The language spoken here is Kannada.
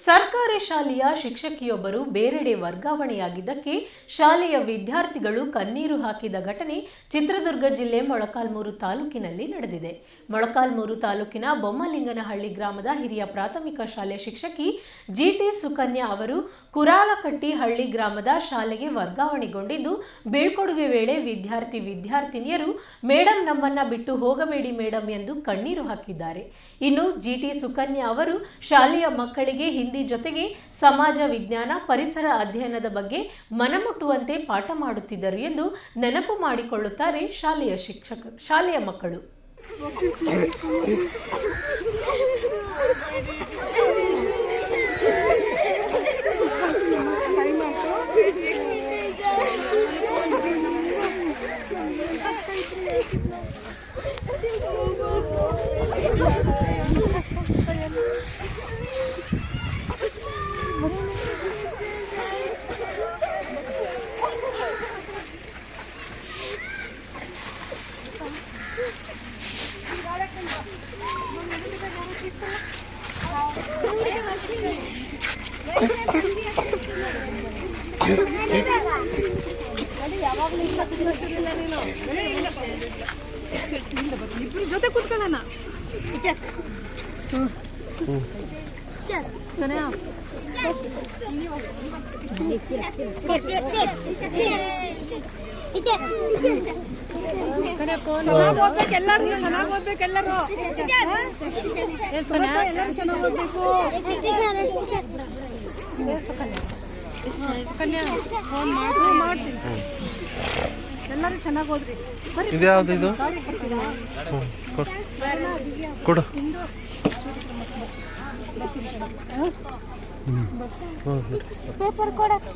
ಸರ್ಕಾರಿ ಶಾಲೆಯ ಶಿಕ್ಷಕಿಯೊಬ್ಬರು ಬೇರೆಡೆ ವರ್ಗಾವಣೆಯಾಗಿದ್ದಕ್ಕೆ ಶಾಲೆಯ ವಿದ್ಯಾರ್ಥಿಗಳು ಕಣ್ಣೀರು ಹಾಕಿದ ಘಟನೆ ಚಿತ್ರದುರ್ಗ ಜಿಲ್ಲೆ ಮೊಳಕಾಲ್ಮೂರು ತಾಲೂಕಿನಲ್ಲಿ ನಡೆದಿದೆ. ಮೊಳಕಾಲ್ಮೂರು ತಾಲೂಕಿನ ಬೊಮ್ಮಲಿಂಗನಹಳ್ಳಿ ಗ್ರಾಮದ ಹಿರಿಯ ಪ್ರಾಥಮಿಕ ಶಾಲೆ ಶಿಕ್ಷಕಿ ಜಿಟಿ ಸುಕನ್ಯಾ ಅವರು ಕುರಾಲಕಟ್ಟಿ ಹಳ್ಳಿ ಗ್ರಾಮದ ಶಾಲೆಗೆ ವರ್ಗಾವಣೆಗೊಂಡಿದ್ದು, ಬೀಳ್ಕೊಡುಗೆ ವೇಳೆ ವಿದ್ಯಾರ್ಥಿನಿಯರು ಮೇಡಂ ನಮ್ಮನ್ನ ಬಿಟ್ಟು ಹೋಗಬೇಡಿ ಮೇಡಂ ಎಂದು ಕಣ್ಣೀರು ಹಾಕಿದ್ದಾರೆ. ಇನ್ನು ಜಿಟಿ ಸುಕನ್ಯಾ ಅವರು ಶಾಲೆಯ ಮಕ್ಕಳಿಗೆ ಹಿಂದಿ ಜೊತೆಗೆ ಸಮಾಜ ವಿಜ್ಞಾನ, ಪರಿಸರ ಅಧ್ಯಯನದ ಬಗ್ಗೆ ಮನಮುಟ್ಟುವಂತೆ ಪಾಠ ಮಾಡುತ್ತಿದ್ದರು ಎಂದು ನೆನಪು ಮಾಡಿಕೊಳ್ಳುತ್ತಾರೆ ಶಾಲೆಯ ಮಕ್ಕಳು. ಜೊತೆ ಕೂತ್ಕೊಳ್ಳೋಣ. ಎಲ್ಲರೂ ಚೆನ್ನಾಗಿ ಓದ್ಬೇಕು. ಎಲ್ಲರೂ ಚೆನ್ನಾಗಿ ಓದ್ಬೇಕು. ಮಾಡ್ತೀನಿ. ಎಲ್ಲರೂ ಚೆನ್ನಾಗಿ ಓದ್ರಿ. ಇದ್ಯಾವ್ದು ಇದು? ಕೊಡು. ಪೇಪರ್ ಕೊಡ.